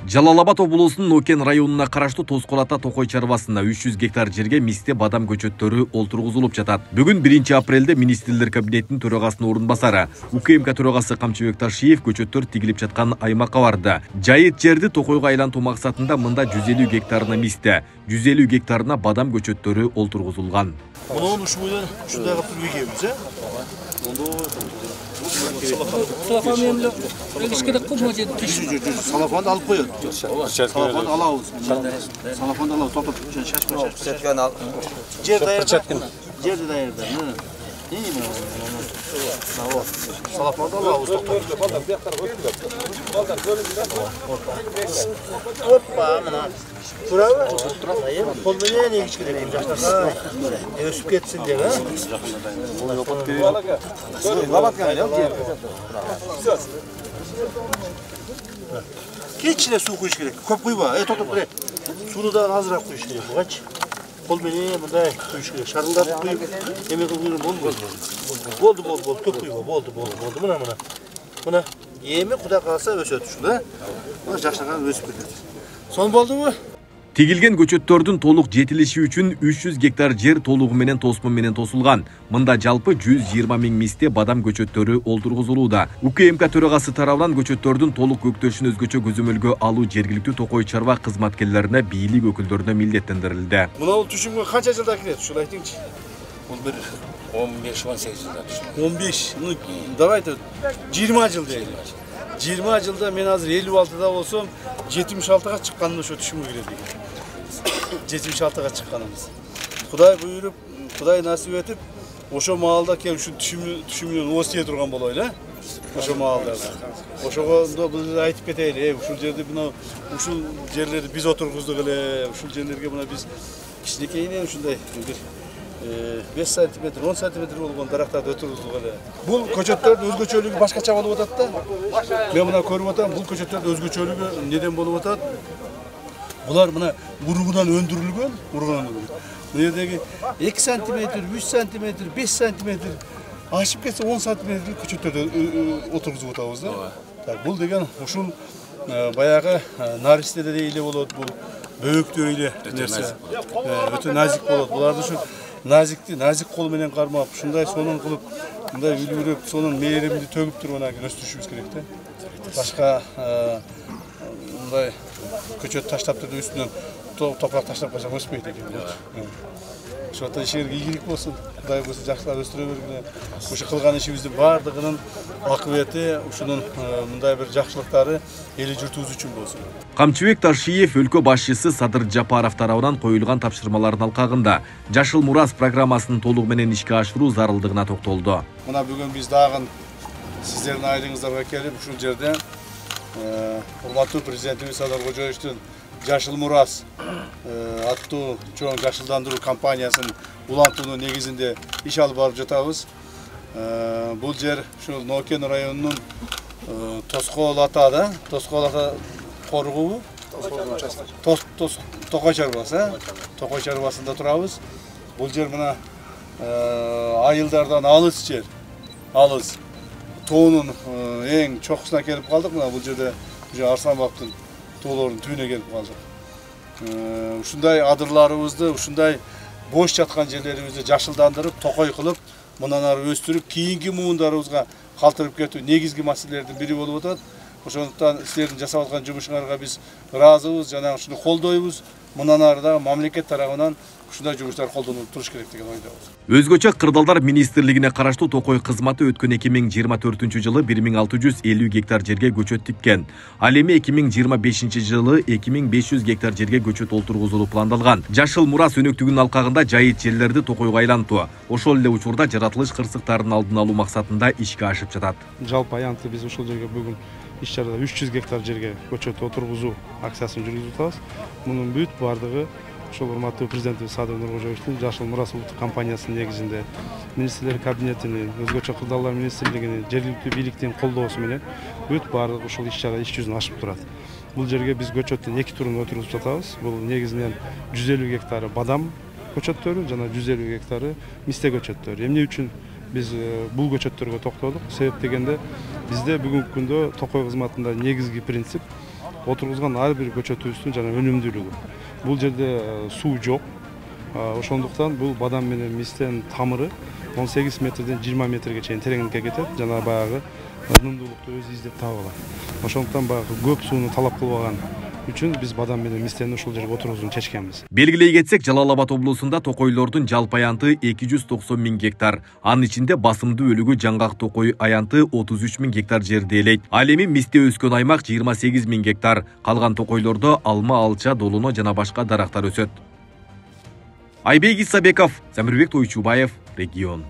Жалал Абад облусунун Нокен районуна караштуу Тоскол ата Токой чарбасында 300 гектар жерге мисте бадам көчөттөрү олтургузулуп жатат. Бүгүн 1-апрелде министрлер кабинетинин төрагасынын орун басары УКМК төрагасы Камчыбек Таршиев көчөттөр тигилип жаткан аймакка барды. Жайыт жерди Токойго айлантуу максатында мында 150 гектарына мисте, 150 гектарына бадам көчөттөрү олтургузулган. Bunun ушундай кылып эгебиз, Салафан менен элиш керек го, мына жерде салафанды алып коет. Салафанды алабыз. Салафанды алабыз, топтоп шашпай. Сетканы ал. Жер даярда. Жерди даярда. Салафанды алабыз, Опа, мына. Турабы? Кол менен эгиш керек. Жаштарга өсүп кетсин деп, Кечине суу куюш керек. Көп куйба. Токтоп тур. Сууну да азыраак куюш керек. Бугач. Кол менен мындай куюш керек. Шарылдатып куюп, эме кылып болду. Болду. Көп куйба. Болду. Мына эми Кудай кааласа өсөт ушунда. Мына жашнаган өсүп кетет. Сон болдубу? Тигилген көчөттөрдүн толук жетилиши үчүн 300 гектар жер толугу менен тосму менен тосулган. Мында жалпы 120 000 мисте бадам көчөттөрү олтургузулууда. УКМК төрагасы тарабынан көчөттөрдүн толук көктөшүн өзгөчө көзөмөлгө алуу жергиликтүү Токой чарба кызматкерлерине бийлик өкүлдөрүнө милдеттендирилди. Мына түшүмгө канча жылда кирет? Ушул айтыңчы. Бул бир 15-18 жылда түшүм. 15, ну давайте 20 жыл дейли. 20 жылда мен азыр 56-да болсом, 76-га чыкканымда ошо түшүмгө кирет экен. 76-га чыкканыбыз. Кудай буйруп, Кудай насип этип, ошо маалда келип ушу түшүмүнөн ооз тие турган болойлу, ошо маалда. Ошого бул айтып кетейли, ушул жерди мына ушул жерлерди биз отургуздук эле, ушул жерлерге мына биз кичинекейинен ушундай бир 5 сантиметр, 10 сантиметр болгон дарактарды өтүргүздүк эле. Бул көчөттөрдүн өзгөчөлүгү башкача болуп атат да. Мен мына көрүп атам, бул көчөттөрдүн өзгөчөлүгү неден болуп атат? Булар мына уругунан өндүрүлгөн, Бул жердеги 2 сантиметр, 3 сантиметр, 5 сантиметр ашып кетсе 10 сантиметр көчөттөрдү отургузуп атабыз да. Так, бул деген ушул баягы наристеде дейле болот, бул бөөктүү эле нерсе. Өтө назик болот. Буларды ушу назик кол менен кармап, ушундай сонун кылып, мындай үлгүрөп, сонун мээримди төгүп туруп анан өстүрүшүбүз керек да. Башка мындай көчөт таштап туруп үстүнөн топурак таштап койсок өспөйт экен. Ошондо ишерге ийгилик болсун. Кудай буйруса жакшылап өстүрө бергиле. Ушу кылган ишибиздин бардыгынын акыбети, ушунун мындай бир жакшылыктары эли журтубуз үчүн болсун. Камчыбек Таршиев өлкө башчысы Садыр Жапаров тарабынан коюлган тапшырмалардын алкагында Жашыл Мурас программасынын толугу менен ишке ашыруу зарылдыгына токтолду. Мына бүгүн биз дагы сиздердин айылыңыздарга келип ушул жерде урматтуу президентибиз Садыр Кожоевичтин Жашыл Мурас аттуу чоң жашылдандыруу кампаниясын улантуунун негизинде иш алып барып жатабыз. Бул жер ушул Нокен районунун Тоскол ата коругу, Токой чарбасы, Токой чарбасында турабыз. Бул жер мына айылдардан алыс жер. Алыс. Тоонун эң чокусуна келип калдык. Мына бул жерде Арсанбактын тоолорунун түбүнө келип калдык. Ушундай адырларыбызды, ушундай бош жаткан жерлерибизди жашылдандырып, Токой кылып, мындан ары өстүрүп, кийинки муундарыбызга калтырып кетүү негизги маселелердин бири болуп атат. Ошондуктан силердин жасап аткан жумушуңарга биз ыраазыбыз, жана ушуну колдойбуз. Мындан ары да мамлекет тарабынан ушундай жумуштар колдонулуп туруш керек деген ойдобуз. Өзгөчө Кырдаалдар министрлигине караштуу Токой кызматы өткөн 2024 жылы 1650 гектар жерге көчөт тиккен. Ал эми 2025 жылы 2500 гектар жерге көчөт олтургузулуу пландалган. Жашыл Мурас өнөктүгүнүн алкагында жайыт жерлерди Токойго айлантуу, ошол эле учурда жаратылыш кырсыктарын алдын алуу максатында ишке ашып жатат. Жалпы аянтты биз ушул жерге бүгүн иш чарада 300 гектар жерге көчөт отургузуу акциясын жүргүзүп атабыз. Мунун бүт бардыгы ошол урматтуу президентибиз Садыр Нуркожоевичтин Жашыл Мурас улуттук кампаниясынын негизинде министрлер кабинетинин, өзгөчө Кырдаалдар министрлигинин, жергиликтүү бийликтин колдоосу менен бүт бардык ушул иш чара иш жүзүн ашып турат. Бул жерге биз көчөттүн 2 турун отургузуп жатабыз. Бул негизинен 150 гектары бадам көчөттөрү жана 150 гектары мисте көчөттөрү. Эмне үчүн биз бул көчөттөргө токтолдук? Себеп дегенде бизде бүгүнкү күндө Токой кызматында негизги принцип отургузган ар бир көчөтүбүздүн жана өнүмдүүлүгү. Бул жерде суу жок. Ошондуктан бул бадам менен мистен тамыры 18 метрден 20 метрге чейин тереңдикке кетет, жана баягы ынымдуулукту өзү издеп таап алат. Ошондуктан баягы көп сууну талап кылбаган үчүн биз бадам менен мистени ушул жерге отургузууну чечкенбиз. Белгилей кетсек, Жалал Абад облусунда токойлордун жалпы аянты 290 000 гектар. Анын ичинде басымдуу бөлүгү жаңгак токой аянты 33 000 гектар жерди ээлейт. Ал эми мисте өскөн аймак 28 000 гектар. Калган токойлордо алма, алча, долоно жана башка дарактар өсөт. Айбек Исабеков, Замирбек Тойчубаев, Регион.